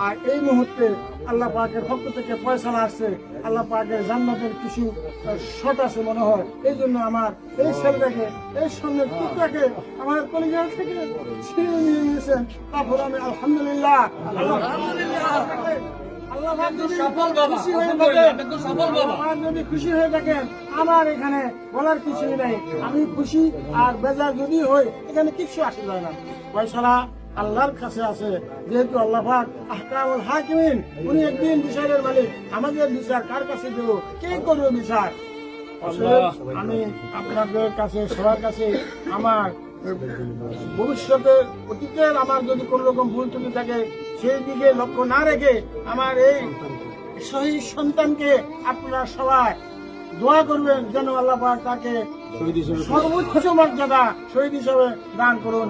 আর এই মুহূর্তে আল্লাহ পাকের পক্ষ থেকে ফয়সালা আসছে, আল্লাহ পাকের জান্নাতের কিছু শট আছে মনে হয়। এই জন্য আমার এই ছেলেটাকে, এই সন্ন্যের টুকরাকে আমার কলিজা থেকে ছিঁড়ে নিয়ে নিয়েছেন। তারপর আমি আলহামদুলিল্লাহ আল্লাহ যদি খুশি হয়ে থাকেন, আমার এখানে বলার কিছুই নেই। আমি খুশি আর বেজার যদি হই, এখানে কিছু আসে যায় না। ফয়সালা আল্লাহর কাছে আছে। যেহেতু আল্লাহ পাক আহকামুল হাকিমিন, উনি একদিন বিচারের মালিক। আমাদের বিচার কার কাছে দেব? কে করবে বিচার? আমি আপনাদের কাছে, সবার কাছে আমার ভবিষ্যতে, অতীতের আমার যদি কোন রকম ভুল ত্রুটি থাকে, সেই দিকে লক্ষ্য না রেখে আমার এই শহীদ সন্তানকে আপনারা সবাই দোয়া করবেন যেন আল্লাহ পাক তাকে সর্বোচ্চ মর্যাদা শহীদ হিসেবে দান করুন।